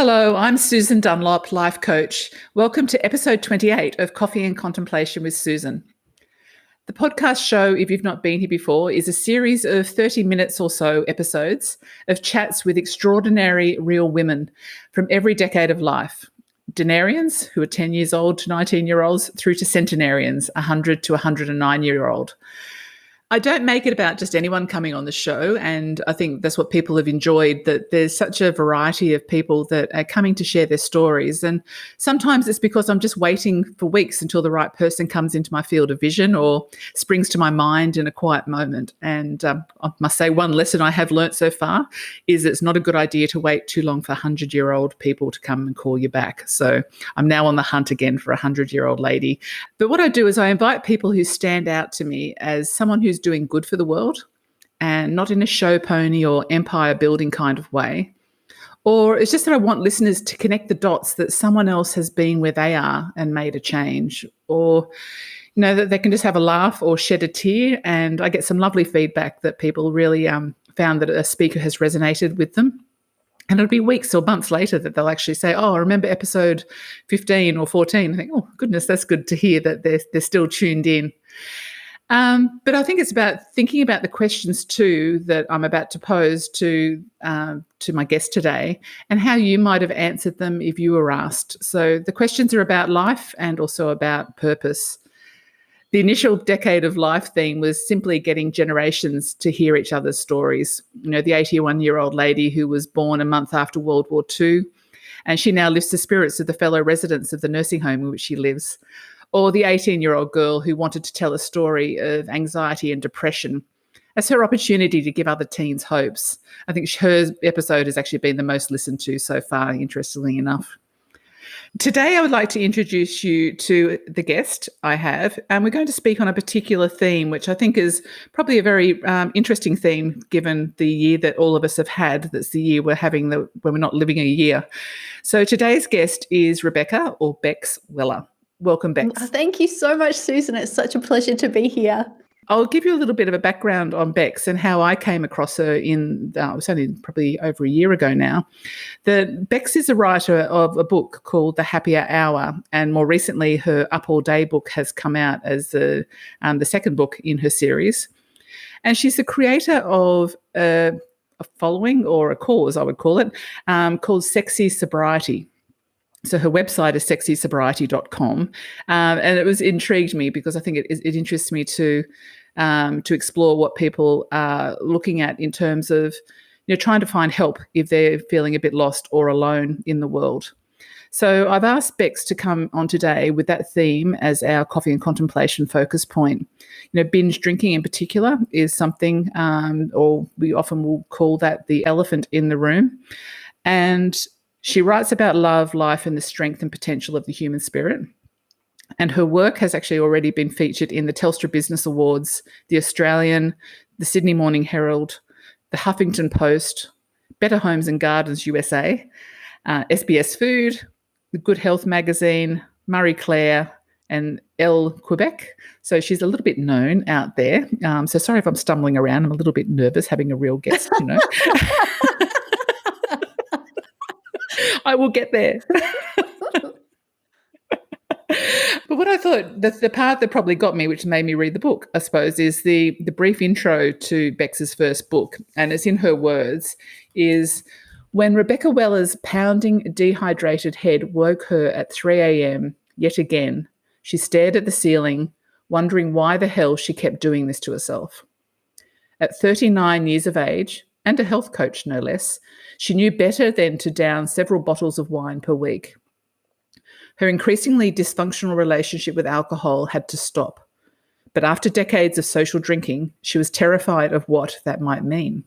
Hello, I'm Susan Dunlop, life coach. Welcome to episode 28 of Coffee and Contemplation with Susan. The podcast show, if you've not been here before, is a series of 30 minutes or so episodes of chats with extraordinary real women from every decade of life. Denarians, who are 10 years old to 19-year-olds, through to centenarians, 100 to 109-year-old. I don't make it about just anyone coming on the show, and I think that's what people have enjoyed, that there's such a variety of people that are coming to share their stories. And sometimes it's because I'm just waiting for weeks until the right person comes into my field of vision or springs to my mind in a quiet moment. And I must say, one lesson I have learnt so far is it's not a good idea to wait too long for 100-year-old people to come and call you back. So I'm now on the hunt again for a 100-year-old lady. But what I do is I invite people who stand out to me as someone who's doing good for the world, and not in a show pony or empire building kind of way. Or it's just that I want listeners to connect the dots that someone else has been where they are and made a change, or that they can just have a laugh or shed a tear. And I get some lovely feedback that people really found that a speaker has resonated with them. And it'll be weeks or months later that they'll actually say, oh, I remember episode 15 or 14. I think, oh, goodness, that's good to hear that they're still tuned in. But I think it's about thinking about the questions too that I'm about to pose to my guest today, and how you might have answered them if you were asked. So the questions are about life and also about purpose. The initial decade of life theme was simply getting generations to hear each other's stories. The 81-year-old lady who was born a month after World War II, and she now lifts the spirits of the fellow residents of the nursing home in which she lives. Or the 18-year-old girl who wanted to tell a story of anxiety and depression as her opportunity to give other teens hopes. I think her episode has actually been the most listened to so far, interestingly enough. Today, I would like to introduce you to the guest I have, and we're going to speak on a particular theme, which I think is probably a very interesting theme given the year that all of us have had. That's the year we're having when we're not living a year. So today's guest is Rebecca, or Bex, Weller. Welcome, Bex. Thank you so much, Susan. It's such a pleasure to be here. I'll give you a little bit of a background on Bex and how I came across her it was only probably over a year ago now. Bex is a writer of a book called The Happier Hour, and more recently her Up All Day book has come out as the second book in her series. And she's the creator of a following, or a cause, I would call it, called Sexy Sobriety. So her website is sexysobriety.com, and it was intrigued me because I think it interests me to explore what people are looking at in terms of trying to find help if they're feeling a bit lost or alone in the world. So I've asked Bex to come on today with that theme as our coffee and contemplation focus point. Binge drinking in particular is something, or we often will call that the elephant in the room, and she writes about love, life, and the strength and potential of the human spirit. And her work has actually already been featured in the Telstra Business Awards, the Australian, the Sydney Morning Herald, the Huffington Post, Better Homes and Gardens USA, SBS Food, the Good Health magazine, Marie Claire, and Elle Quebec. So she's a little bit known out there. So sorry if I'm stumbling around. I'm a little bit nervous having a real guest, I will get there. But what I thought, the part that probably got me, which made me read the book, I suppose, is the brief intro to Bex's first book. And it's in her words, is when Rebecca Weller's pounding, dehydrated head woke her at 3 a.m. yet again, she stared at the ceiling, wondering why the hell she kept doing this to herself. At 39 years of age, and a health coach no less, she knew better than to down several bottles of wine per week. Her increasingly dysfunctional relationship with alcohol had to stop. But after decades of social drinking, she was terrified of what that might mean.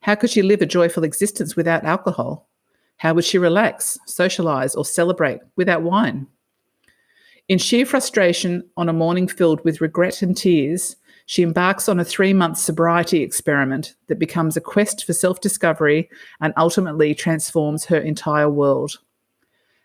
How could she live a joyful existence without alcohol? How would she relax, socialise, or celebrate without wine? In sheer frustration, on a morning filled with regret and tears, she embarks on a 3-month sobriety experiment that becomes a quest for self-discovery and ultimately transforms her entire world.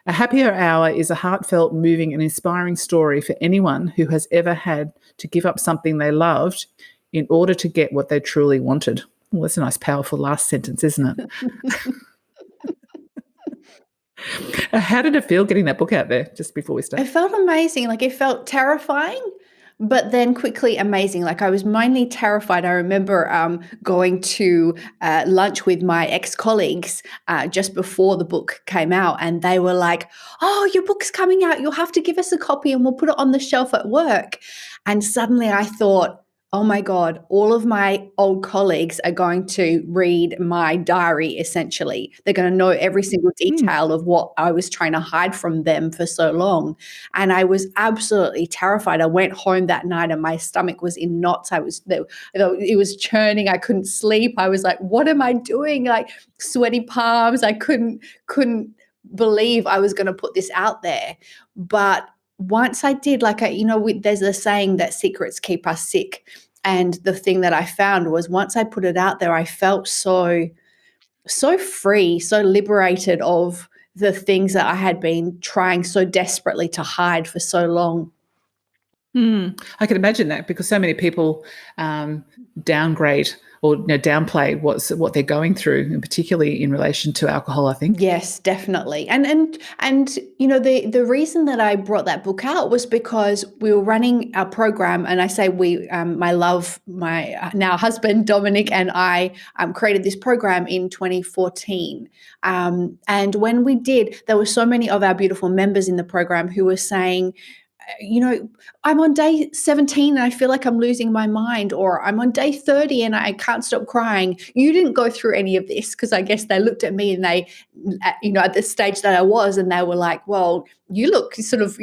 A Happier Hour is a heartfelt, moving and inspiring story for anyone who has ever had to give up something they loved in order to get what they truly wanted. Well, that's a nice, powerful last sentence, isn't it? How did it feel getting that book out there just before we It start? felt amazing. Like, it felt terrifying, but then quickly amazing. Like, I was mainly terrified. I remember going to lunch with my ex-colleagues just before the book came out, and they were like, "Oh, your book's coming out. You'll have to give us a copy and we'll put it on the shelf at work." And suddenly I thought, oh my God, all of my old colleagues are going to read my diary, essentially. They're going to know every single Mm. detail of what I was trying to hide from them for so long. And I was absolutely terrified. I went home that night and my stomach was in knots. It was churning. I couldn't sleep. I was like, what am I doing? Like, sweaty palms. I couldn't believe I was going to put this out there. But once I did, there's a saying that secrets keep us sick. And the thing that I found was once I put it out there, I felt so free, so liberated of the things that I had been trying so desperately to hide for so long. I can imagine that because so many people downgrade or downplay what they're going through, and particularly in relation to alcohol, I think. Yes, definitely. And the reason that I brought that book out was because we were running our program, and I say we, my now husband Dominic and I created this program in 2014. And when we did, there were so many of our beautiful members in the program who were saying, I'm on day 17 and I feel like I'm losing my mind, or I'm on day 30 and I can't stop crying. You didn't go through any of this, because I guess they looked at me and they, at the stage that I was, and they were like, well, you look sort of,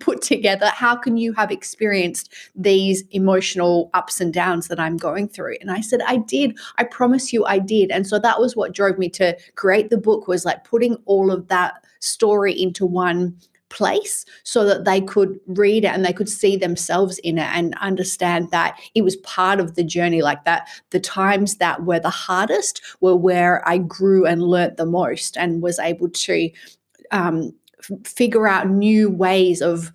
put together. How can you have experienced these emotional ups and downs that I'm going through? And I said, I did. I promise you I did. And so that was what drove me to create the book, was like putting all of that story into one place so that they could read it and they could see themselves in it and understand that it was part of the journey. Like, that the times that were the hardest were where I grew and learnt the most, and was able to figure out new ways of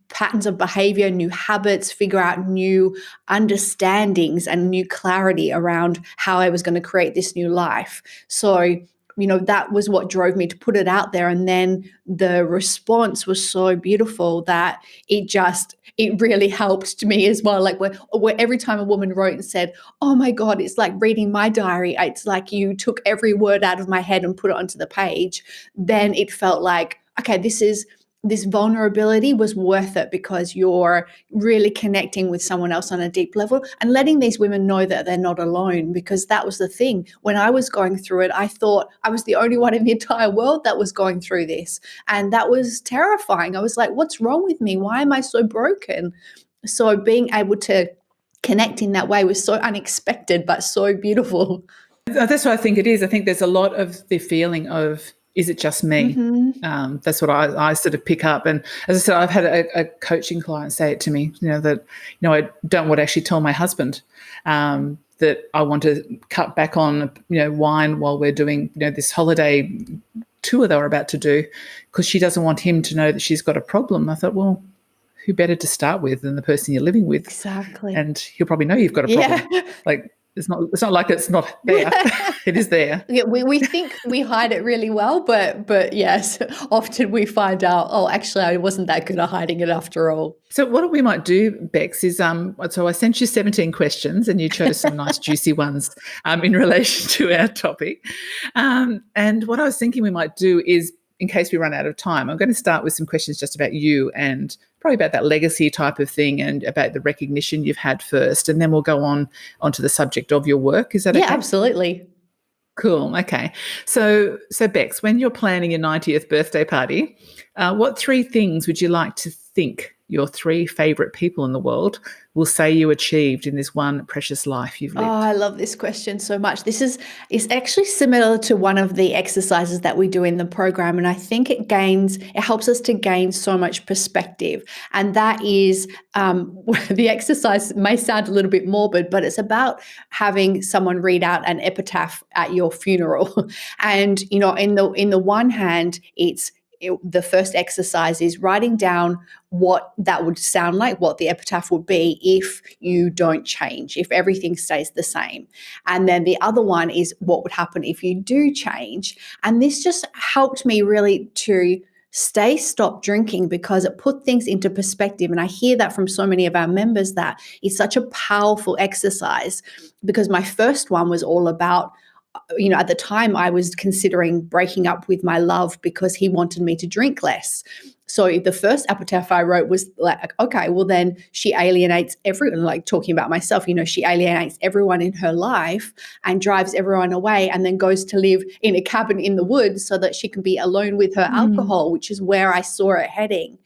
patterns of behavior, new habits, figure out new understandings and new clarity around how I was going to create this new life. So that was what drove me to put it out there. And then the response was so beautiful that it really helped me as well. Like, where every time a woman wrote and said, oh my God, it's like reading my diary, it's like you took every word out of my head and put it onto the page, then it felt like, okay, this vulnerability was worth it, because you're really connecting with someone else on a deep level and letting these women know that they're not alone. Because that was the thing. When I was going through it, I thought I was the only one in the entire world that was going through this. And that was terrifying. I was like, what's wrong with me? Why am I so broken? So being able to connect in that way was so unexpected, but so beautiful. That's what I think it is. I think there's a lot of the feeling of, is it just me? Mm-hmm. That's what I sort of pick up. And as I said, I've had a coaching client say it to me, that, I don't want to actually tell my husband that I want to cut back on, wine while we're doing, this holiday tour that we're about to do, because she doesn't want him to know that she's got a problem. I thought, well, who better to start with than the person you're living with? Exactly. And he'll probably know you've got a problem. Yeah. Like, it's not like it's not there. It is there. Yeah, we think we hide it really well, but yes, often we find out, oh, actually, I wasn't that good at hiding it after all. So what we might do, Bex, is so I sent you 17 questions and you chose some nice juicy ones in relation to our topic. And what I was thinking we might do is, in case we run out of time, I'm going to start with some questions just about you and probably about that legacy type of thing and about the recognition you've had first. And then we'll go onto the subject of your work. Is that okay? Yeah, absolutely. Cool. Okay. So Bex, when you're planning your 90th birthday party, what 3 things would you like to think your 3 favourite people in the world will say you achieved in this one precious life you've lived? Oh, I love this question so much. This is actually similar to one of the exercises that we do in the program. And I think it helps us to gain so much perspective. And that is, the exercise may sound a little bit morbid, but it's about having someone read out an epitaph at your funeral. And, in the one hand, it's the first exercise is writing down what that would sound like, what the epitaph would be if you don't change, if everything stays the same. And then the other one is what would happen if you do change. And this just helped me really to stop drinking, because it put things into perspective. And I hear that from so many of our members, that it's such a powerful exercise, because my first one was all about, at the time I was considering breaking up with my love because he wanted me to drink less. So the first epitaph I wrote was like, okay, well then she alienates everyone, like talking about myself, she alienates everyone in her life and drives everyone away, and then goes to live in a cabin in the woods so that she can be alone with her alcohol, which is where I saw it heading.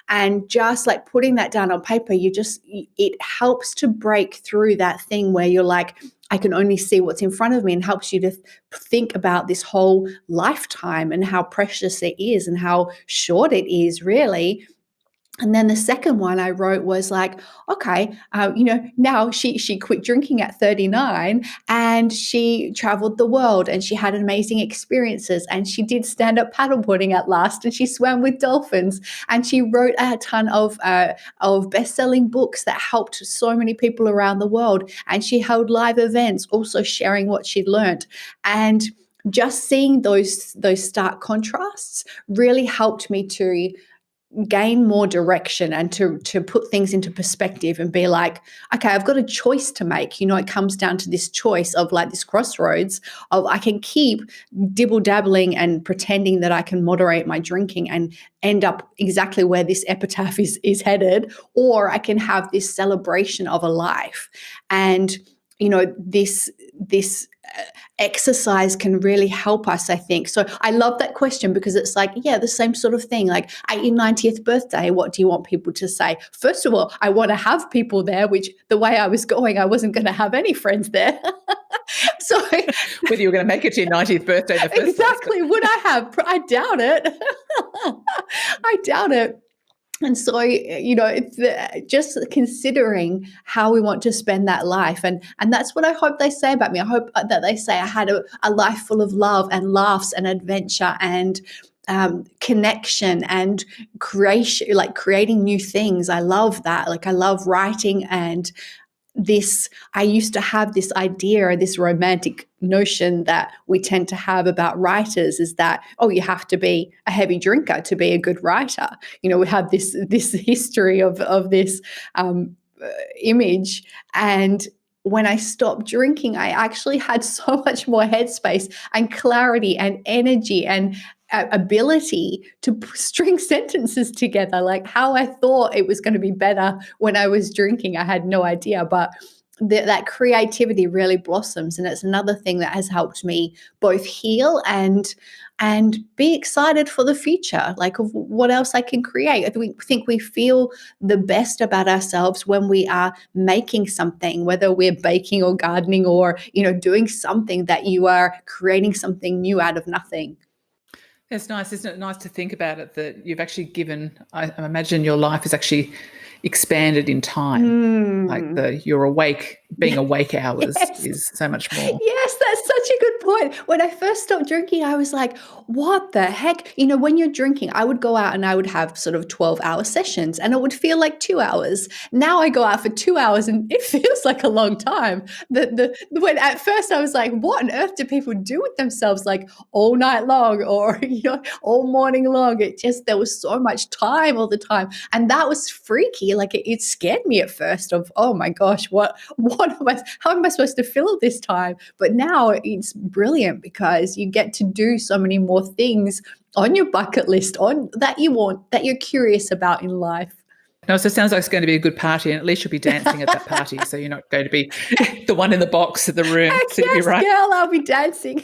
And just like putting that down on paper, it helps to break through that thing where you're like, I can only see what's in front of me, and helps you to think about this whole lifetime and how precious it is and how short it is, really. And then the second one I wrote was like, okay, now she quit drinking at 39, and she traveled the world, and she had amazing experiences, and she did stand-up paddleboarding at last, and she swam with dolphins, and she wrote a ton of best-selling books that helped so many people around the world, and she held live events, also sharing what she'd learned. And just seeing those stark contrasts really helped me to gain more direction and to put things into perspective and be like, okay, I've got a choice to make. It comes down to this choice of like this crossroads of, I can keep dibble-dabbling and pretending that I can moderate my drinking and end up exactly where this epitaph is headed, or I can have this celebration of a life. And this exercise can really help us, I think. So I love that question, because it's like, yeah, the same sort of thing. Like, at your 90th birthday, what do you want people to say? First of all, I want to have people there, which the way I was going, I wasn't going to have any friends there. So whether you were going to make it to your 90th birthday in the first exactly place. Would I have? I doubt it. I doubt it. And so, it's just considering how we want to spend that life. And that's what I hope they say about me. I hope that they say I had a life full of love and laughs and adventure and connection and creation, like creating new things. I love that. Like, I love writing, and I used to have this idea, this romantic notion that we tend to have about writers, is that, oh, you have to be a heavy drinker to be a good writer. We have this history of this image. And when I stopped drinking, I actually had so much more headspace and clarity and energy and ability to string sentences together. Like, how I thought it was going to be better when I was drinking, I had no idea. But that creativity really blossoms, and it's another thing that has helped me both heal and be excited for the future, like of what else I can create. I think we feel the best about ourselves when we are making something, whether we're baking or gardening or doing something that you are creating something new out of nothing. It's nice, isn't it? Nice to think about it, that you've actually given, I imagine your life is actually expanded in time. Like your being awake hours is so much more. Yes, that's such a good point. When I first stopped drinking, I was like, what the heck? When you're drinking, I would go out and I would have sort of 12-hour sessions, and it would feel like 2 hours. Now I go out for 2 hours and it feels like a long time. When at first I was like, what on earth do people do with themselves, like all night long or all morning long? There was so much time all the time, and that was freaky. Like, it scared me at first of, oh my gosh, how am I supposed to fill this time? But now it's brilliant, because you get to do so many more things on your bucket list that you're curious about in life. No, so it sounds like it's going to be a good party, and at least you'll be dancing at that party. So you're not going to be the one in the box at the room. So yes, right. Girl, I'll be dancing.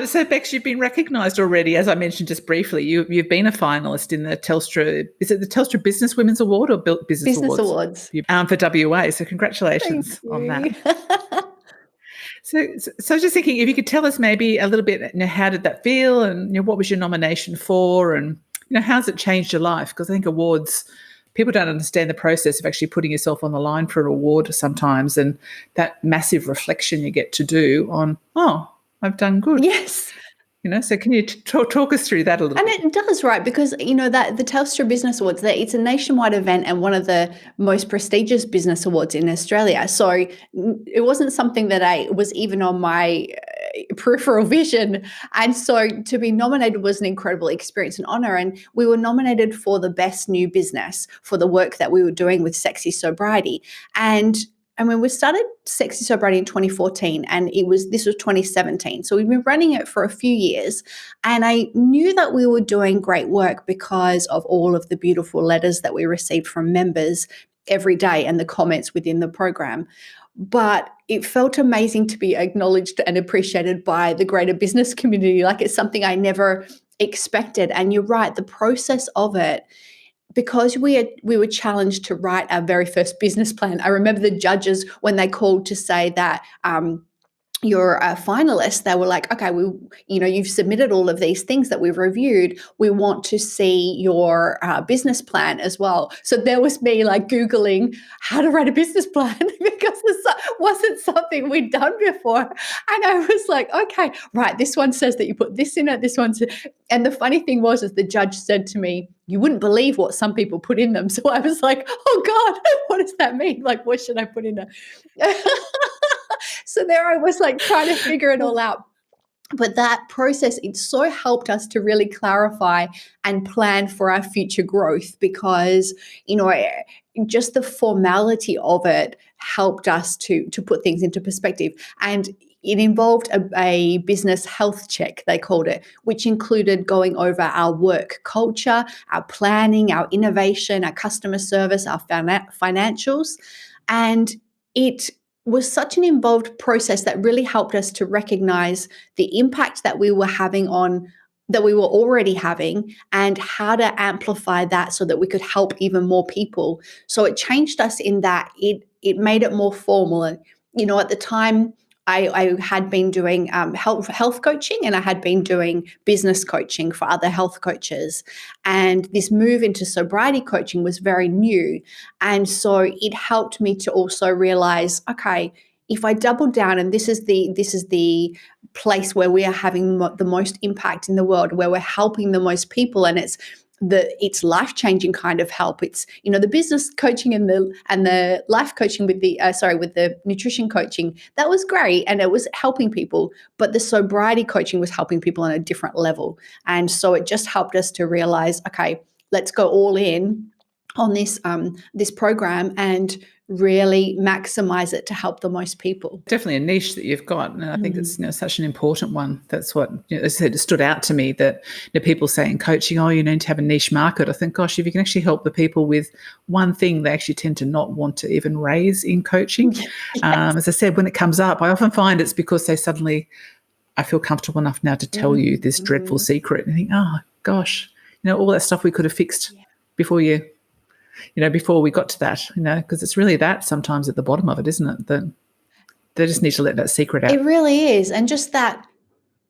So Bex, you've been recognised already, as I mentioned just briefly. You've been a finalist in the Telstra. Is it the Telstra Business Women's Award or Business Awards? For WA. So congratulations on that. So just thinking, if you could tell us maybe a little bit, how did that feel, and what was your nomination for, and how's it changed your life? Because I think awards, people don't understand the process of actually putting yourself on the line for an award sometimes, and that massive reflection you get to do on, oh, I've done good. Yes. So can you talk us through that a little And bit? it does, right? Because, that the Telstra Business Awards, that it's a nationwide event and one of the most prestigious business awards in Australia. So it wasn't something that I was even on my peripheral vision. And so to be nominated was an incredible experience and honor. And we were nominated for the best new business for the work that we were doing with Sexy Sobriety. And I mean, we started Sexy Sobriety in 2014, and this was 2017. So we've been running it for a few years, and I knew that we were doing great work because of all of the beautiful letters that we received from members every day and the comments within the program. But it felt amazing to be acknowledged and appreciated by the greater business community. Like, it's something I never expected. And you're right, the process of it, because we were challenged to write our very first business plan. I remember the judges, when they called to say that you're a finalist, they were like, okay, you've submitted all of these things that we've reviewed. We want to see your business plan as well. So there was me like Googling how to write a business plan because this wasn't something we'd done before. And I was like, okay, right, this one says that you put this in it, this one says, and the funny thing was, is the judge said to me, you wouldn't believe what some people put in them. So I was like, oh God, what does that mean? Like, what should I put in it? So there I was, like, trying to figure it all out. But that process, it so helped us to really clarify and plan for our future growth because, just the formality of it helped us to put things into perspective. And it involved a business health check, they called it, which included going over our work culture, our planning, our innovation, our customer service, our financials. And it was such an involved process that really helped us to recognize the impact that we were already having and how to amplify that so that we could help even more people. So it changed us in that it made it more formal. And, at the time, I had been doing health coaching, and I had been doing business coaching for other health coaches. And this move into sobriety coaching was very new. And so it helped me to also realize, okay, if I double down, and this is the place where we are having the most impact in the world, where we're helping the most people, and it's life-changing kind of help. It's, the business coaching and the life coaching with the nutrition coaching, that was great and it was helping people, but the sobriety coaching was helping people on a different level. And so it just helped us to realize, okay, let's go all in on this program and really maximize it to help the most people. Definitely a niche that you've got, and I think it's such an important one. That's what, as I said, it stood out to me that people say in coaching, you need to have a niche market. I think, gosh, if you can actually help the people with one thing, they actually tend to not want to even raise in coaching. Yes. As I said, when it comes up, I often find it's because they suddenly, I feel comfortable enough now to tell you this dreadful secret, and I think, oh gosh, all that stuff we could have fixed before before we got to that, because it's really that sometimes at the bottom of it, isn't it? That they just need to let that secret out. It really is. And just that,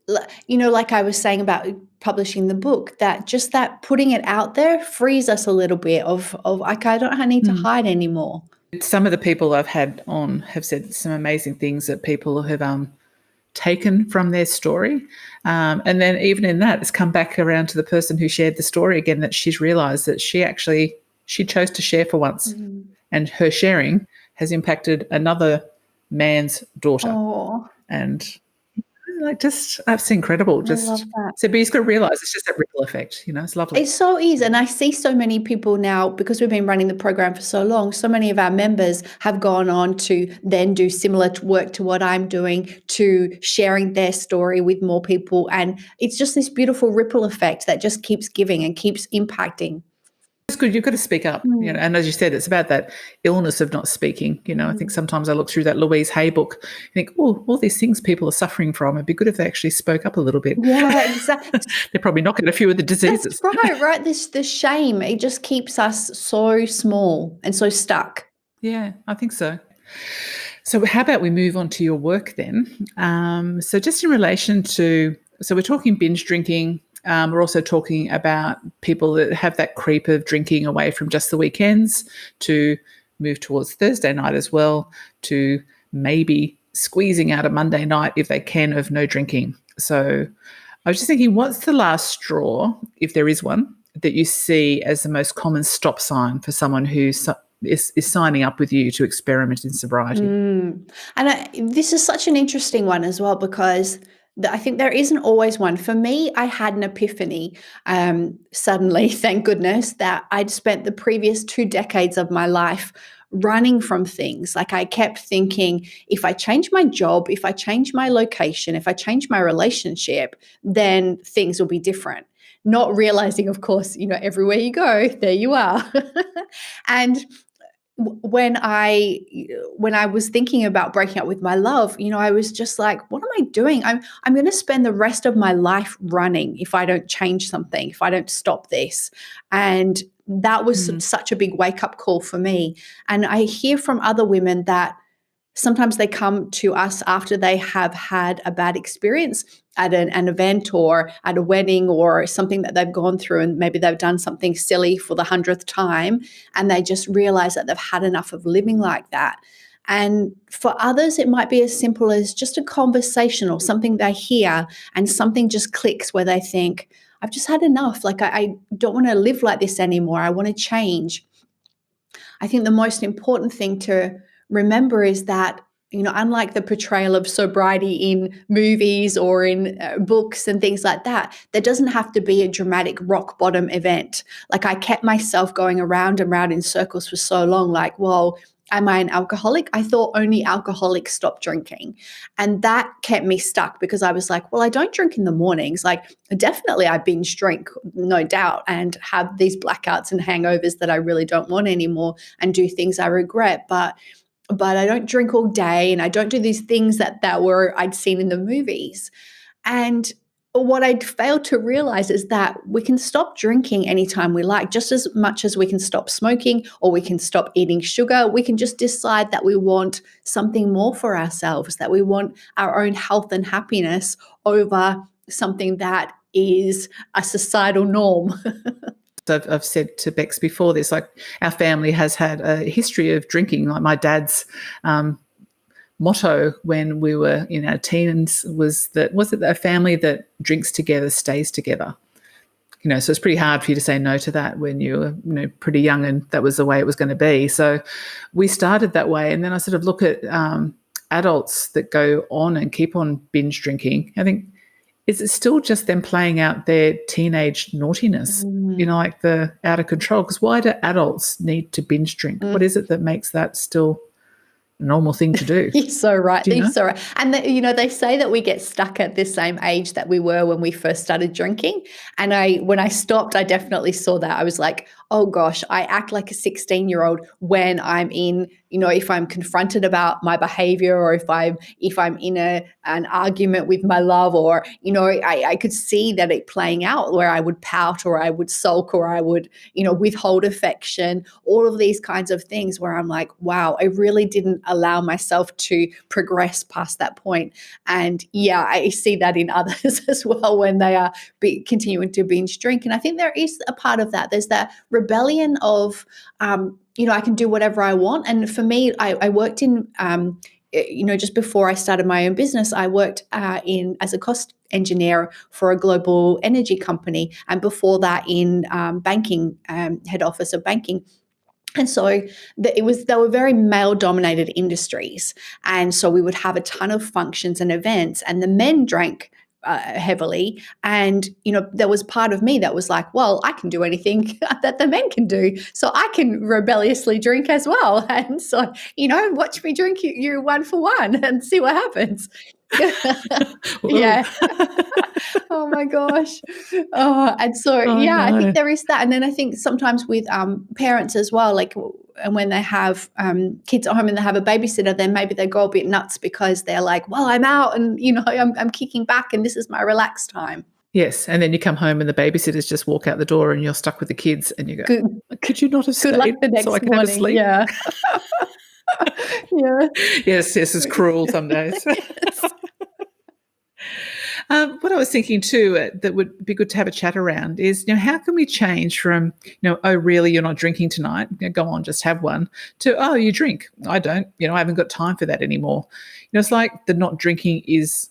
like I was saying about publishing the book, that just that putting it out there frees us a little bit of like, I don't need to hide anymore. Some of the people I've had on have said some amazing things that people have taken from their story. And then even in that, it's come back around to the person who shared the story again, that she's realised that she chose to share for once, and her sharing has impacted another man's daughter. Oh. And that's incredible. I love that. So, but you've got to realise it's just that ripple effect. It's lovely. It so is. And I see so many people now, because we've been running the program for so long, so many of our members have gone on to then do similar work to what I'm doing, to sharing their story with more people. And it's just this beautiful ripple effect that just keeps giving and keeps impacting. It's good. You've got to speak up, and as you said, it's about that illness of not speaking. I think sometimes I look through that Louise Hay book and think, all these things people are suffering from, it'd be good if they actually spoke up a little bit. Yeah, exactly. They're probably not getting a few of the diseases. That's right. The shame, it just keeps us so small and so stuck. Yeah, I think so. So how about we move on to your work then? So just in relation to, we're talking binge drinking. We're also talking about people that have that creep of drinking away from just the weekends to move towards Thursday night as well, to maybe squeezing out a Monday night if they can of no drinking. So I was just thinking, what's the last straw, if there is one, that you see as the most common stop sign for someone who is signing up with you to experiment in sobriety? And this is such an interesting one as well, because I think there isn't always one. For me, I had an epiphany suddenly, thank goodness, that I'd spent the previous 2 decades of my life running from things. Like, I kept thinking, if I change my job, if I change my location, if I change my relationship, then things will be different. Not realizing, of course, everywhere you go, there you are. And when I was thinking about breaking up with my love, I was just like, what am I doing? I'm going to spend the rest of my life running if I don't change something, if I don't stop this. And that was such a big wake-up call for me. And I hear from other women that sometimes they come to us after they have had a bad experience at an event or at a wedding or something that they've gone through, and maybe they've done something silly for the 100th time, and they just realize that they've had enough of living like that. And for others, it might be as simple as just a conversation or something they hear, and something just clicks where they think, I've just had enough. Like, I don't want to live like this anymore. I want to change. I think the most important thing to remember is that, unlike the portrayal of sobriety in movies or in books and things like that, there doesn't have to be a dramatic rock bottom event. Like, I kept myself going around and round in circles for so long, like, well, am I an alcoholic? I thought only alcoholics stop drinking. And that kept me stuck, because I was like, well, I don't drink in the mornings. Like, definitely I binge drink, no doubt, and have these blackouts and hangovers that I really don't want anymore, and do things I regret. But I don't drink all day, and I don't do these things that I'd seen in the movies. And what I'd failed to realize is that we can stop drinking anytime we like, just as much as we can stop smoking or we can stop eating sugar. We can just decide that we want something more for ourselves, that we want our own health and happiness over something that is a societal norm. I've said to Bex before this, like, our family has had a history of drinking. Like, my dad's motto when we were in our teens was it a family that drinks together stays together. So it's pretty hard for you to say no to that when you were pretty young, and that was the way it was going to be. So we started that way, and then I sort of look at adults that go on and keep on binge drinking. I think, is it still just them playing out their teenage naughtiness, like the out of control? Because why do adults need to binge drink? What is it that makes that still a normal thing to do? You're so right. You're so right. And they say that we get stuck at the same age that we were when we first started drinking. And when I stopped, I definitely saw that. I was like, oh gosh, I act like a 16-year-old when I'm in, if I'm confronted about my behavior, or if I'm in an argument with my love, or, I could see that it playing out where I would pout, or I would sulk, or I would, withhold affection, all of these kinds of things where I'm like, wow, I really didn't allow myself to progress past that point. And yeah, I see that in others as well when they are continuing to binge drink. And I think there is a part of that. There's that rebellion of, I can do whatever I want. And for me, I worked in, just before I started my own business, I worked as a cost engineer for a global energy company. And before that in banking, head office of banking. And so they were very male-dominated industries. And so we would have a ton of functions and events, and the men drank heavily. And, there was part of me that was like, well, I can do anything that the men can do. So I can rebelliously drink as well. And so, watch me drink you one for one and see what happens. Yeah. Oh my gosh. And so, I think there is that. And then I think sometimes with parents as well, like, and when they have kids at home and they have a babysitter, then maybe they go a bit nuts because they're like, well, I'm out and, I'm kicking back and this is my relaxed time. Yes, and then you come home and the babysitters just walk out the door and you're stuck with the kids and you go, could you not have stayed so I can have a sleep? Yeah. Yeah. Yes, it's cruel some days. Yes. What I was thinking too, that would be good to have a chat around is, how can we change from, oh, really, you're not drinking tonight? Go on, just have one, to, oh, you drink. I don't, I haven't got time for that anymore. It's like the not drinking is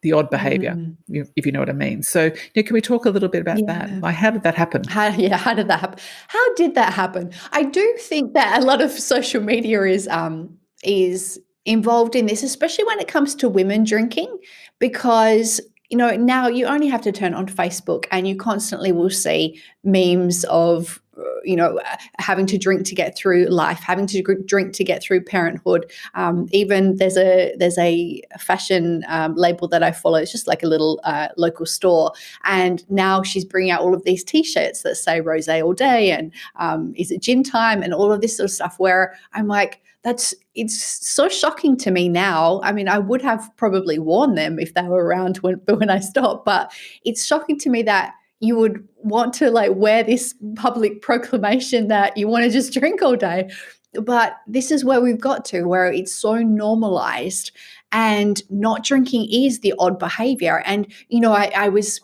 the odd behavior, if you know what I mean. So, can we talk a little bit about that? Like, how did that happen? How did that happen? How did that happen? I do think that a lot of social media is involved in this, especially when it comes to women drinking, because now you only have to turn on Facebook and you constantly will see memes of having to drink to get through life, having to drink to get through parenthood. Even there's a fashion label that I follow. It's just like a little local store, and now she's bringing out all of these T-shirts that say "Rosé all day" and "Is it gin time?" and all of this sort of stuff. Where I'm like, it's so shocking to me now. I mean, I would have probably worn them if they were around when I stopped, but it's shocking to me that you would want to wear this public proclamation that you want to just drink all day. But this is where we've got to, where it's so normalized, and not drinking is the odd behavior. And I was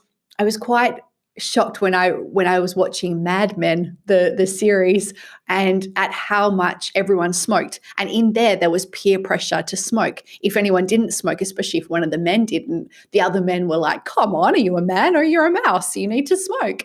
quite shocked when I was watching Mad Men, the series, and at how much everyone smoked. And in there was peer pressure to smoke. If anyone didn't smoke, especially if one of the men didn't, the other men were like, "Come on, are you a man or you're a mouse? You need to smoke."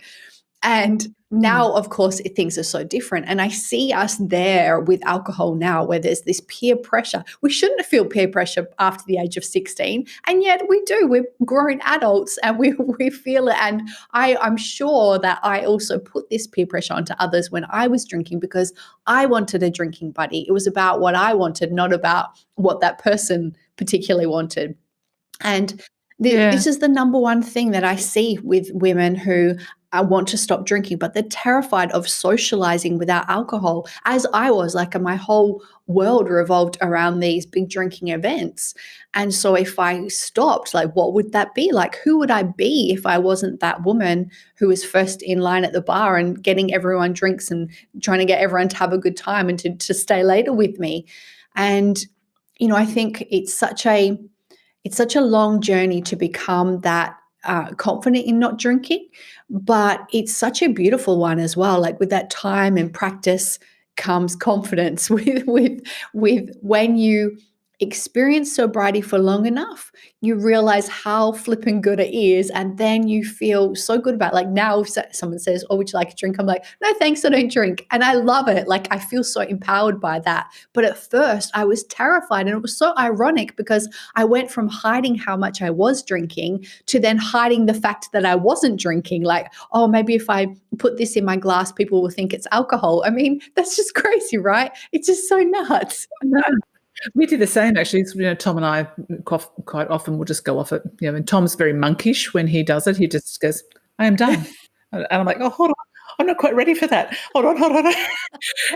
And now, of course, things are so different. And I see us there with alcohol now, where there's this peer pressure. We shouldn't feel peer pressure after the age of 16. And yet we do. We're grown adults and we feel it. And I'm sure that I also put this peer pressure onto others when I was drinking, because I wanted a drinking buddy. It was about what I wanted, not about what that person particularly wanted. And this is the number one thing that I see with women who want to stop drinking, but they're terrified of socializing without alcohol, as I was. My whole world revolved around these big drinking events. And so if I stopped, what would that be like? Who would I be if I wasn't that woman who was first in line at the bar and getting everyone drinks and trying to get everyone to have a good time and to stay later with me? And, I think it's such a long journey to become that confident in not drinking, but it's such a beautiful one as well. With that time and practice comes confidence. With when you experience sobriety for long enough, you realize how flipping good it is, and then you feel so good about it. Now if someone says, "Oh, would you like a drink?" I'm like, "No thanks, I don't drink." And I love it. I feel so empowered by that. But at first I was terrified, and it was so ironic because I went from hiding how much I was drinking to then hiding the fact that I wasn't drinking. Oh, maybe if I put this in my glass, people will think it's alcohol. I mean, that's just crazy, right? It's just so nuts. We do the same, actually. Tom and I quite often will just go off it. And Tom's very monkish when he does it. He just goes, "I am done." And I'm like, "Oh, hold on. I'm not quite ready for that. Hold on."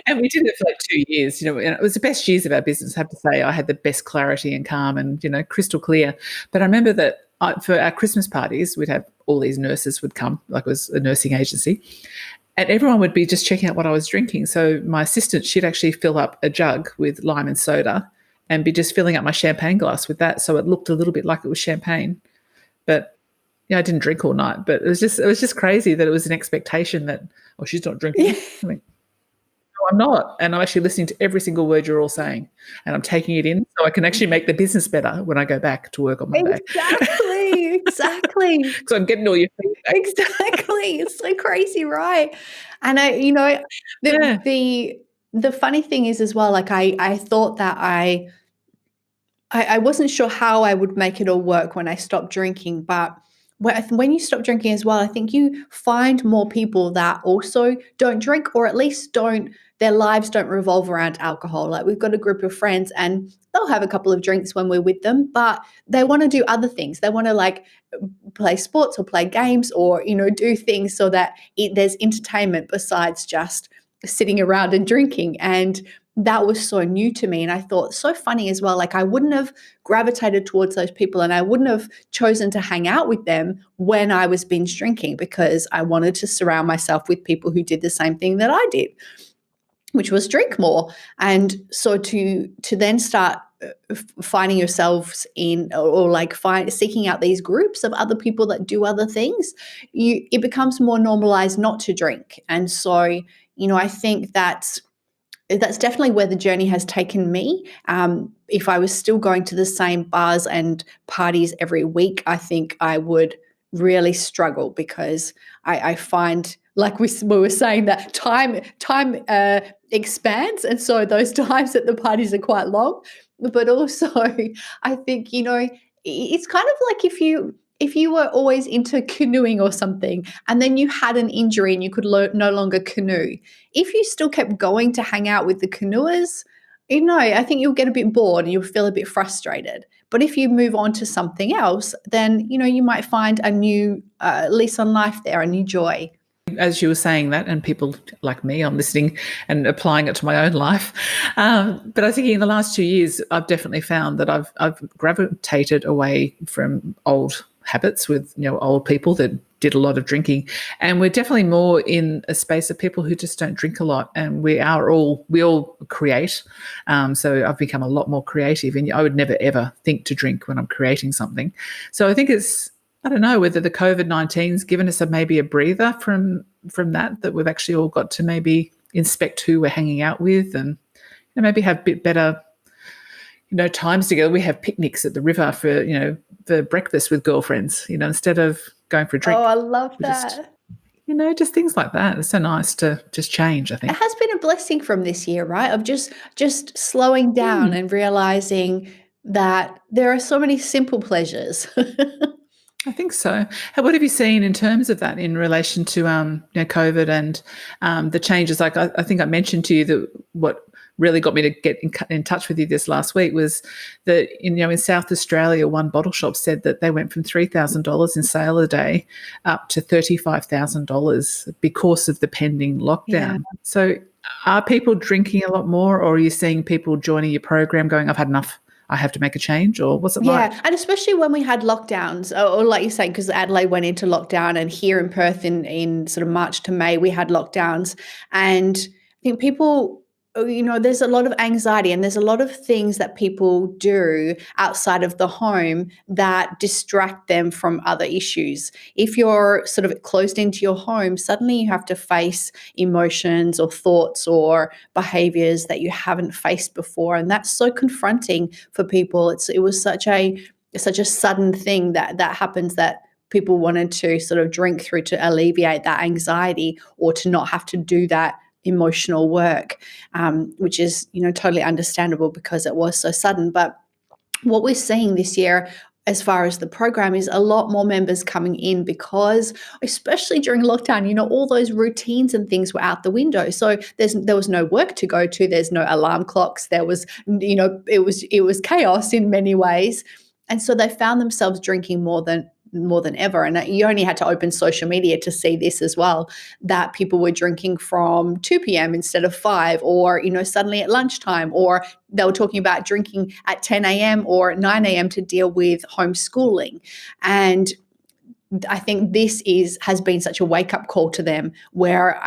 And we did it for 2 years. And it was the best years of our business, I have to say. I had the best clarity and calm and, crystal clear. But I remember that for our Christmas parties, we'd have all these nurses would come, it was a nursing agency. And everyone would be just checking out what I was drinking. So my assistant, she'd actually fill up a jug with lime and soda and be just filling up my champagne glass with that. So it looked a little bit like it was champagne. But I didn't drink all night. But it was just crazy that it was an expectation that, "Oh, she's not drinking." I mean, no, I'm not. And I'm actually listening to every single word you're all saying. And I'm taking it in so I can actually make the business better when I go back to work on Monday. Exactly. So I'm getting all your feedback. Exactly. It's so crazy, right? And the funny thing is as well, I thought that I wasn't sure how I would make it all work when I stopped drinking, but when you stop drinking as well, I think you find more people that also don't drink, or at least their lives don't revolve around alcohol. We've got a group of friends and they'll have a couple of drinks when we're with them, but they want to do other things. They want to play sports or play games or, do things so that there's entertainment besides just sitting around and drinking. And that was so new to me. And I thought, so funny as well. I wouldn't have gravitated towards those people and I wouldn't have chosen to hang out with them when I was binge drinking, because I wanted to surround myself with people who did the same thing that I did, which was drink more. And so to then start finding yourselves in, or like seeking out these groups of other people that do other things, it becomes more normalized not to drink. And so, I think that's definitely where the journey has taken me. If I was still going to the same bars and parties every week, I think I would really struggle, because I find, like we were saying, that time expands, and so those times at the parties are quite long. But also, I think, it's kind of like if you were always into canoeing or something, and then you had an injury and you could no longer canoe. If you still kept going to hang out with the canoers, I think you'll get a bit bored and you'll feel a bit frustrated. But if you move on to something else, then, you might find a new lease on life there, a new joy. As you were saying that, and people like me, I'm listening and applying it to my own life. But I think in the last 2 years, I've definitely found that I've gravitated away from old habits with old people that did a lot of drinking, and we're definitely more in a space of people who just don't drink a lot, and we all create. So I've become a lot more creative, and I would never ever think to drink when I'm creating something. So I think I don't know whether the COVID-19's given us maybe a breather from that we've actually all got to maybe inspect who we're hanging out with, and maybe have a bit better times together. We have picnics at the river for breakfast with girlfriends, instead of going for a drink. Oh, I love that. Just things like that. It's so nice to just change, I think. It has been a blessing from this year, right? Of just slowing down and realizing that there are so many simple pleasures. I think so. What have you seen in terms of that in relation to COVID and the changes? Like I think I mentioned to you that what really got me to get in touch with you this last week was that in South Australia, one bottle shop said that they went from $3,000 in sale a day up to $35,000 because of the pending lockdown. Yeah. So are people drinking a lot more, or are you seeing people joining your program going, I've had enough, I have to make a change, or what's it like? Yeah, and especially when we had lockdowns, or like you say, because Adelaide went into lockdown, and here in Perth in sort of March to May, we had lockdowns. And I think people, there's a lot of anxiety, and there's a lot of things that people do outside of the home that distract them from other issues. If you're sort of closed into your home, suddenly you have to face emotions or thoughts or behaviors that you haven't faced before, and that's so confronting for people. It was such a sudden thing that happens, that people wanted to sort of drink through to alleviate that anxiety, or to not have to do that emotional work, which is totally understandable because it was so sudden. But what we're seeing this year, as far as the program, is a lot more members coming in, because especially during lockdown, all those routines and things were out the window. So there was no work to go to, there's no alarm clocks, there was it was chaos in many ways. And so they found themselves drinking more than ever. And you only had to open social media to see this as well, that people were drinking from 2 p.m. instead of 5, or, suddenly at lunchtime, or they were talking about drinking at 10 a.m. or 9 a.m. to deal with homeschooling. And I think this has been such a wake-up call to them, where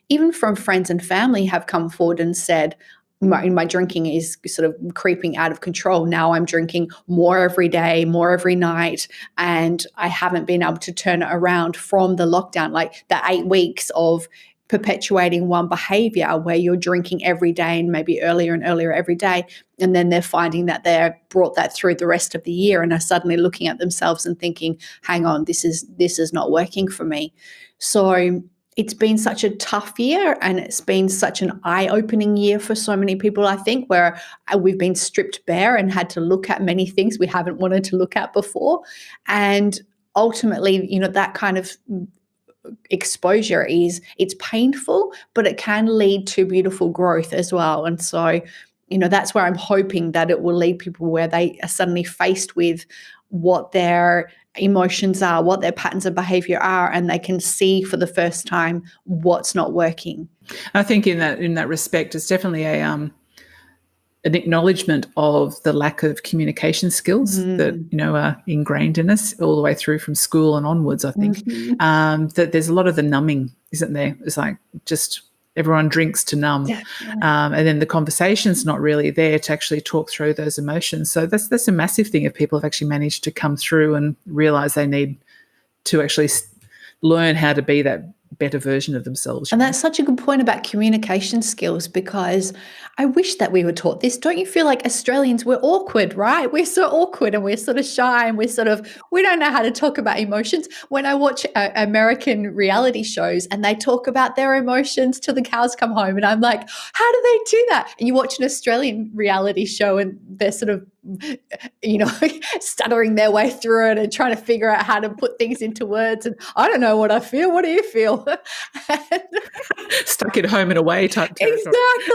even from friends and family have come forward and said, my drinking is sort of creeping out of control. Now I'm drinking more every day, more every night, and I haven't been able to turn it around from the lockdown, like the 8 weeks of perpetuating one behavior where you're drinking every day, and maybe earlier and earlier every day. And then they're finding that they're brought that through the rest of the year, and are suddenly looking at themselves and thinking, hang on, this is not working for me. So it's been such a tough year, and it's been such an eye-opening year for so many people, I think, where we've been stripped bare and had to look at many things we haven't wanted to look at before. And ultimately, that kind of exposure it's painful, but it can lead to beautiful growth as well. And so, that's where I'm hoping that it will lead people where they are suddenly faced with what their emotions are, what their patterns of behavior are, and they can see for the first time what's not working. I think in that respect, it's definitely an acknowledgement of the lack of communication skills that are ingrained in us all the way through from school and onwards. I think that there's a lot of the numbing, isn't there? It's like just everyone drinks to numb. And then the conversation's not really there to actually talk through those emotions. So that's a massive thing if people have actually managed to come through and realize they need to actually learn how to be that better version of themselves. And that's such a good point about communication skills, because I wish that we were taught this. Don't you feel like Australians, we're awkward, right? We're so awkward and we're sort of shy and we don't know how to talk about emotions. When I watch American reality shows and they talk about their emotions till the cows come home, and I'm like, how do they do that? And you watch an Australian reality show and they're sort of, stuttering their way through it and trying to figure out how to put things into words. And I don't know what I feel. What do you feel? Stuck at home and away type territory.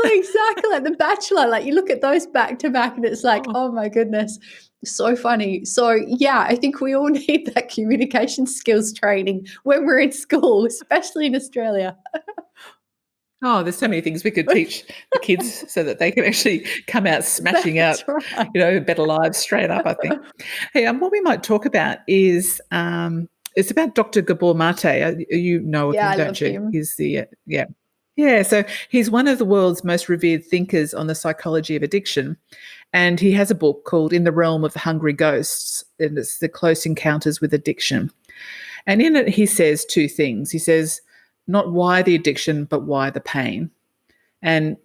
Exactly. Like The Bachelor, like you look at those back to back and it's like, oh my goodness, so funny. So yeah, I think we all need that communication skills training when we're in school, especially in Australia. Oh, there's so many things we could teach the kids so that they can actually come out smashing out, right. Better lives straight up, I think. Hey, what we might talk about is it's about Dr. Gabor Mate. You know of him, don't you? Him. He's the Yeah, so he's one of the world's most revered thinkers on the psychology of addiction. And he has a book called In the Realm of the Hungry Ghosts, and it's The Close Encounters with Addiction. And in it, he says two things. He says, not why the addiction, but why the pain. And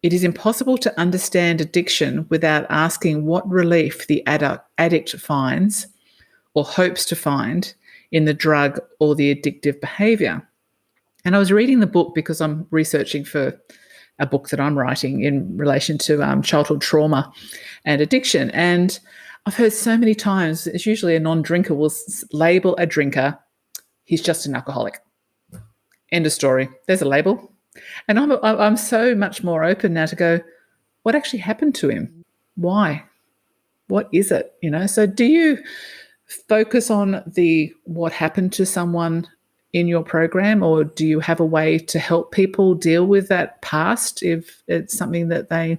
it is impossible to understand addiction without asking what relief the addict finds or hopes to find in the drug or the addictive behaviour. And I was reading the book because I'm researching for a book that I'm writing in relation to childhood trauma and addiction. And I've heard so many times, it's usually a non-drinker will label a drinker, he's just an alcoholic. End of story. There's a label. And I'm so much more open now to go, what actually happened to him? Why? What is it? So do you focus on what happened to someone in your program, or do you have a way to help people deal with that past if it's something that they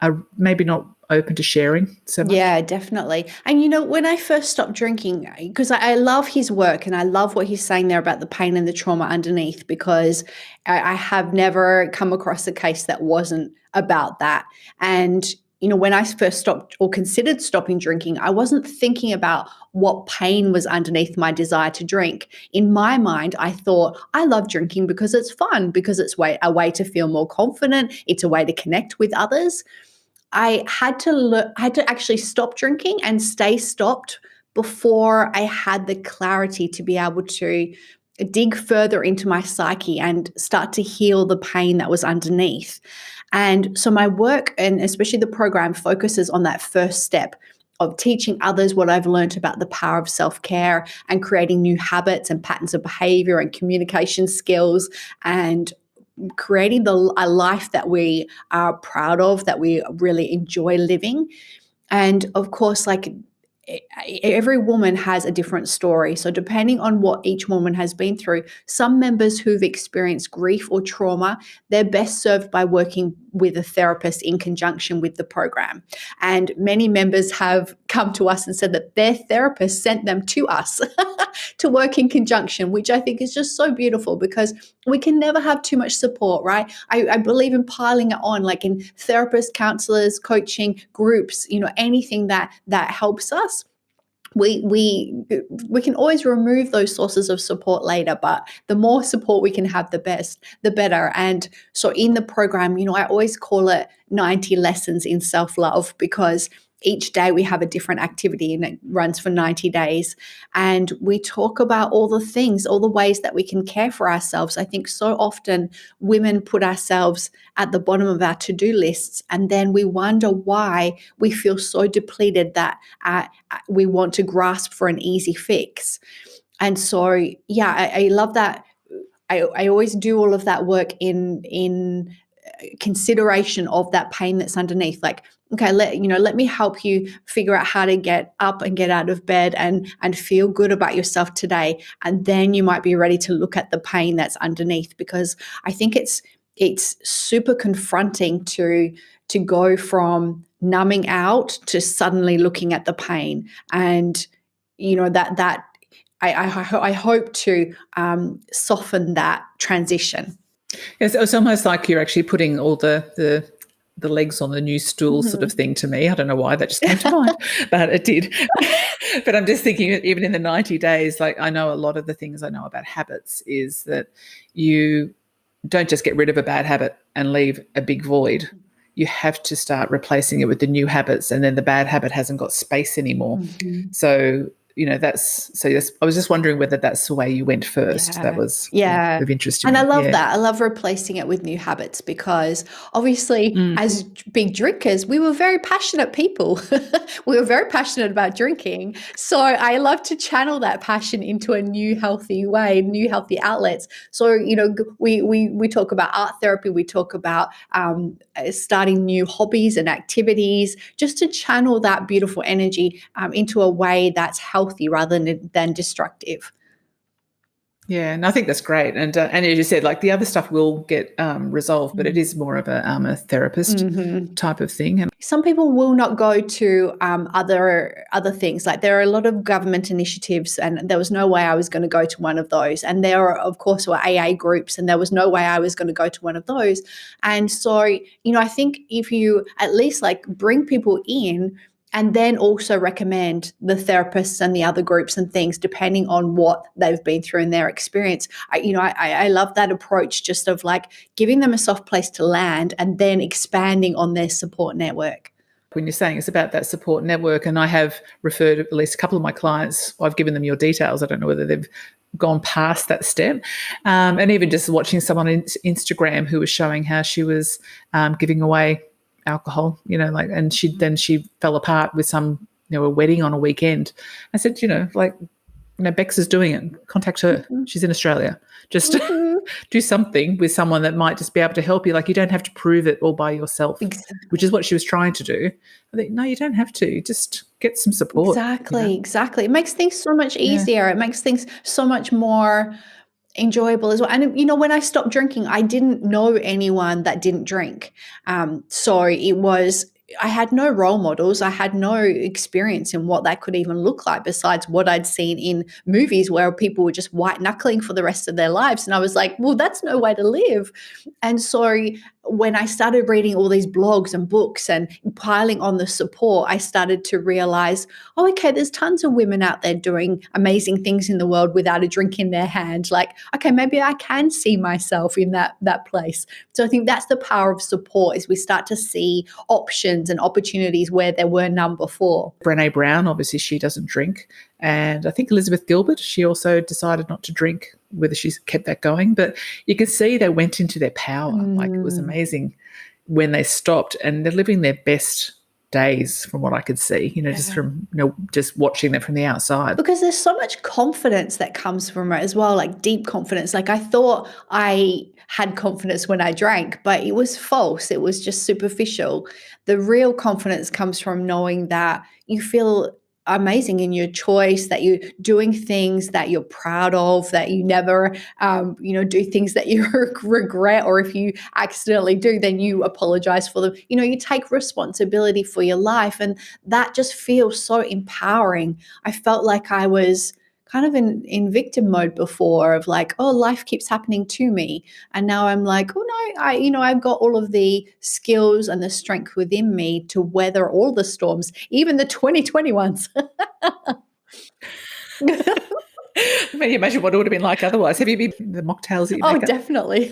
are maybe not open to sharing so much? Yeah, definitely. And when I first stopped drinking, because I love his work and I love what he's saying there about the pain and the trauma underneath, because I have never come across a case that wasn't about that. And when I first stopped or considered stopping drinking, I wasn't thinking about what pain was underneath my desire to drink. In my mind, I thought, I love drinking because it's fun, because it's a way to feel more confident. It's a way to connect with others. I had to actually stop drinking and stay stopped before I had the clarity to be able to dig further into my psyche and start to heal the pain that was underneath. And so my work, and especially the program, focuses on that first step of teaching others what I've learned about the power of self-care and creating new habits and patterns of behavior and communication skills, and creating a life that we are proud of, that we really enjoy living. And of course, every woman has a different story. So depending on what each woman has been through, some members who've experienced grief or trauma, they're best served by working with a therapist in conjunction with the program. And many members have come to us and said that their therapist sent them to us to work in conjunction, which I think is just so beautiful, because we can never have too much support, right? I believe in piling it on, like in therapists, counselors, coaching, groups, anything that helps us. We can always remove those sources of support later, but the more support we can have, the better. And so in the program, I always call it 90 lessons in self-love, because each day we have a different activity and it runs for 90 days. And we talk about all the things, all the ways that we can care for ourselves. I think so often women put ourselves at the bottom of our to-do lists, and then we wonder why we feel so depleted that we want to grasp for an easy fix. And so, yeah, I love that. I always do all of that work in consideration of that pain that's underneath. Like, okay, let me help you figure out how to get up and get out of bed and feel good about yourself today. And then you might be ready to look at the pain that's underneath, because I think it's super confronting to go from numbing out to suddenly looking at the pain. And that I hope to soften that transition. It's almost like you're actually putting all the legs on the new stool sort of thing to me. I don't know why that just came to mind, but it did. But I'm just thinking, even in the 90 days, like I know a lot of the things I know about habits is that you don't just get rid of a bad habit and leave a big void. You have to start replacing it with the new habits, and then the bad habit hasn't got space anymore. So, I was just wondering whether that's the way you went first. That was of interest to me. And I love that. I love replacing it with new habits because obviously as big drinkers, we were very passionate people. We were very passionate about drinking. So I love to channel that passion into a new healthy way, new healthy outlets. So, we talk about art therapy. We talk about starting new hobbies and activities just to channel that beautiful energy into a way that's healthy rather than destructive. Yeah, and I think that's great. And as you said, like the other stuff will get resolved, but it is more of a therapist type of thing. And some people will not go to other things. Like there are a lot of government initiatives, and there was no way I was going to go to one of those. And there are, of course, were AA groups, and there was no way I was going to go to one of those. And so, I think if you at least like bring people in, and then also recommend the therapists and the other groups and things depending on what they've been through in their experience. I love that approach, just of like giving them a soft place to land and then expanding on their support network. When you're saying it's about that support network, and I have referred at least a couple of my clients, I've given them your details. I don't know whether they've gone past that step. And even just watching someone on Instagram who was showing how she was giving away alcohol, and she fell apart with some, a wedding on a weekend. I said, BEX is doing it. Contact her. She's in Australia. Just do something with someone that might just be able to help you. Like you don't have to prove it all by yourself, which is what she was trying to do. I think, no, you don't have to. Just get some support. Exactly. It makes things so much easier. It makes things so much more enjoyable as well. And when I stopped drinking, I didn't know anyone that didn't drink. So I had no role models. I had no experience in what that could even look like besides what I'd seen in movies where people were just white knuckling for the rest of their lives. And I was like, well, that's no way to live. And so when I started reading all these blogs and books and piling on the support, I started to realize, there's tons of women out there doing amazing things in the world without a drink in their hand. Like, okay, maybe I can see myself in that place. So I think that's the power of support, is we start to see options and opportunities where there were none before. Brené Brown, obviously she doesn't drink. And I think Elizabeth Gilbert, she also decided not to drink, whether she's kept that going. But you could see they went into their power. Like it was amazing when they stopped, and they're living their best days from what I could see, just from just watching them from the outside. Because there's so much confidence that comes from it as well, like deep confidence. Like I thought I had confidence when I drank, but it was false. It was just superficial. The real confidence comes from knowing that you feel amazing in your choice, that you're doing things that you're proud of, that you never, do things that you regret, or if you accidentally do, then you apologize for them. You take responsibility for your life, and that just feels so empowering. I felt like I was kind of in victim mode before, of like, life keeps happening to me. And now I'm like, I've got all of the skills and the strength within me to weather all the storms, even the 2020 ones. Imagine what it would have been like otherwise. Have you been the mocktails that you make up? Definitely.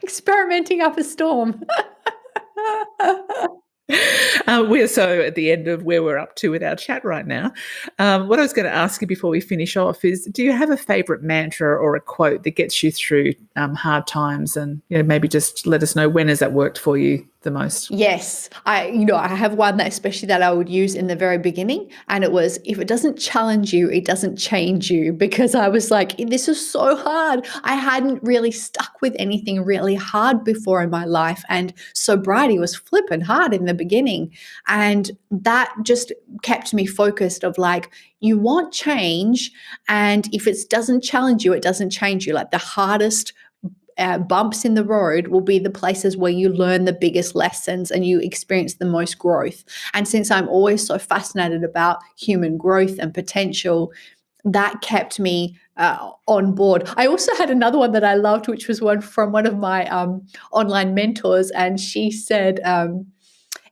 Experimenting up a storm. We're so at the end of where we're up to with our chat right now. What I was going to ask you before we finish off is, do you have a favorite mantra or a quote that gets you through hard times? And maybe just let us know, when has that worked for you the most? Yes. I have one that I would use in the very beginning, and it was, if it doesn't challenge you, it doesn't change you. Because I was like, this is so hard. I hadn't really stuck with anything really hard before in my life, and sobriety was flipping hard in the beginning. And that just kept me focused of like, you want change, and if it doesn't challenge you, it doesn't change you. Like the hardest bumps in the road will be the places where you learn the biggest lessons and you experience the most growth. And since I'm always so fascinated about human growth and potential, that kept me on board. I also had another one that I loved, which was one from one of my online mentors, and she said,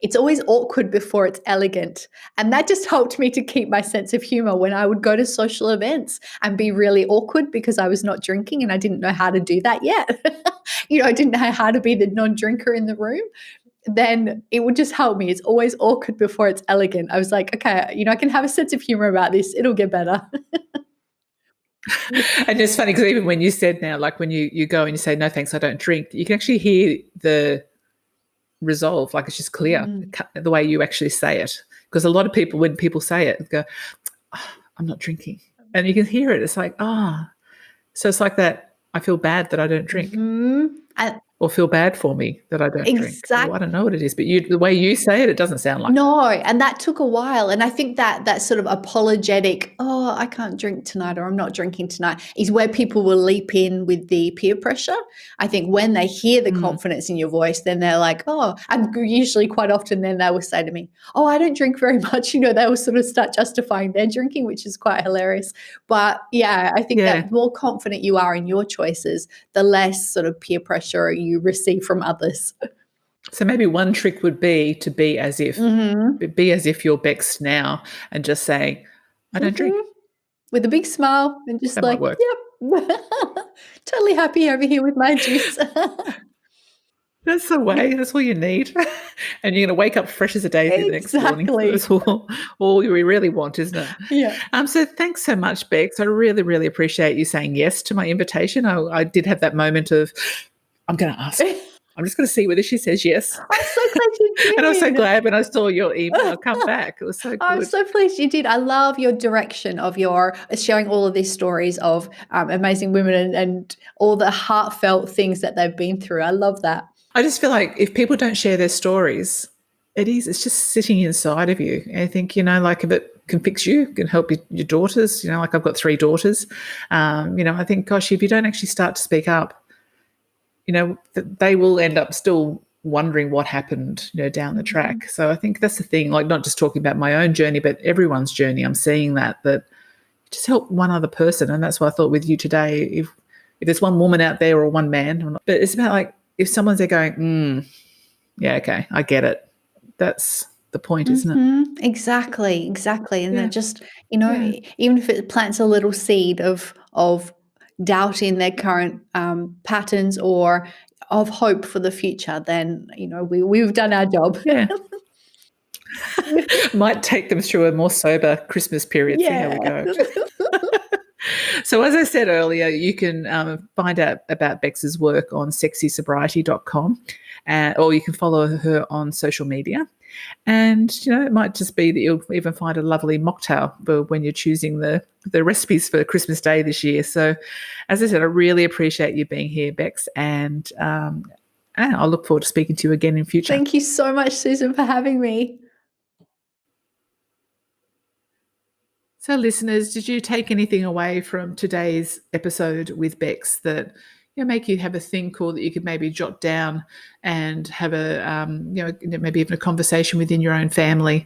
it's always awkward before it's elegant. And that just helped me to keep my sense of humor when I would go to social events and be really awkward because I was not drinking and I didn't know how to do that yet. I didn't know how to be the non-drinker in the room. Then it would just help me. It's always awkward before it's elegant. I was like, okay, I can have a sense of humor about this. It'll get better. And it's funny because even when you said now, like when you go and you say, no, thanks, I don't drink, you can actually hear the resolve, like it's just clear the way you actually say it. Because a lot of people, when people say it, go, oh, I'm not drinking. And you can hear it. It's like, so it's like that. I feel bad that I don't drink. Or feel bad for me that I don't drink. Well, I don't know what it is, but the way you say it, it doesn't sound like No, and that took a while. And I think that sort of apologetic, I can't drink tonight or I'm not drinking tonight, is where people will leap in with the peer pressure. I think when they hear the confidence in your voice, then they're like, and usually quite often then they will say to me, I don't drink very much. They will sort of start justifying their drinking, which is quite hilarious. But yeah, I think that the more confident you are in your choices, the less sort of peer pressure you receive from others. So maybe one trick would be to be as if you're Bex now and just saying, I don't drink. With a big smile and just that like, might work. Yep, totally happy over here with my juice. That's the way. That's all you need. And you're going to wake up fresh as a daisy the next morning. That's all we really want, isn't it? Yeah. So thanks so much, Bex. I really, really appreciate you saying yes to my invitation. I did have that moment of, I'm going to ask. I'm just going to see whether she says yes. I'm so glad you did. And I was so glad when I saw your email come back. It was so good. I'm so pleased you did. I love your direction of your sharing all of these stories of amazing women and all the heartfelt things that they've been through. I love that. I just feel like if people don't share their stories, it's just sitting inside of you. And I think, like if it can fix you, can help your daughters, like I've got 3 daughters. I think, gosh, if you don't actually start to speak up, they will end up still wondering what happened, down the track. So I think that's the thing, like not just talking about my own journey, but everyone's journey. I'm seeing that just help one other person. And that's what I thought with you today. If there's one woman out there or one man, but it's about like, if someone's there going, yeah, okay, I get it. That's the point, isn't it? Exactly. And then just, even if it plants a little seed of doubt in their current patterns or of hope for the future, then, we've done our job. Yeah. Might take them through a more sober Christmas period. Yeah. See how we go. So as I said earlier, you can find out about Bex's work on sexysobriety.com, or you can follow her on social media. And, it might just be that you'll even find a lovely mocktail for when you're choosing the recipes for Christmas Day this year. So as I said, I really appreciate you being here, Bex, and I'll look forward to speaking to you again in future. Thank you so much, Susan, for having me. So listeners, did you take anything away from today's episode with Bex that make you have a think, or that you could maybe jot down and have a maybe even a conversation within your own family,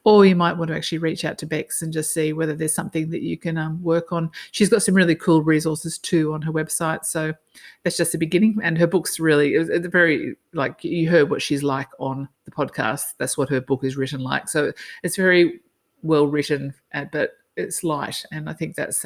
or you might want to actually reach out to Bex and just see whether there's something that you can work on. She's got some really cool resources too on her website, so that's just the beginning. And her book's really it's very, like, you heard what she's like on the podcast. That's what her book is written like. So it's very well written, but it's light, and I think that's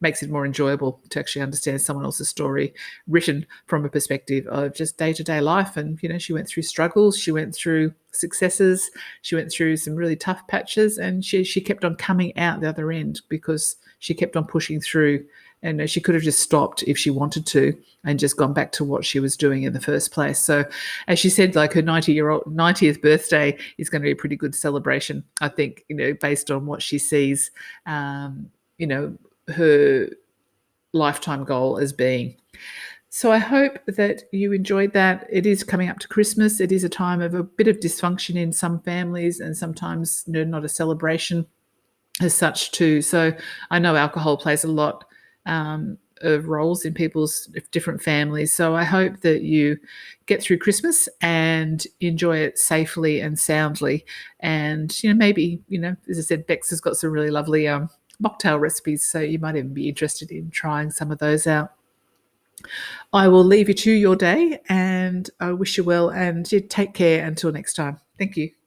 makes it more enjoyable to actually understand someone else's story written from a perspective of just day-to-day life. And she went through struggles, she went through successes, she went through some really tough patches, and she kept on coming out the other end because she kept on pushing through. And she could have just stopped if she wanted to and just gone back to what she was doing in the first place. So as she said, like her 90th birthday is going to be a pretty good celebration, I think, based on what she sees, her lifetime goal as being. So I hope that you enjoyed that. It is coming up to Christmas. It is a time of a bit of dysfunction in some families, and sometimes not a celebration as such too. So I know alcohol plays a lot of roles in people's different families. So I hope that you get through Christmas and enjoy it safely and soundly. And, maybe, as I said, Bex has got some really lovely mocktail recipes, so you might even be interested in trying some of those out. I will leave you to your day, and I wish you well, and take care until next time. Thank you.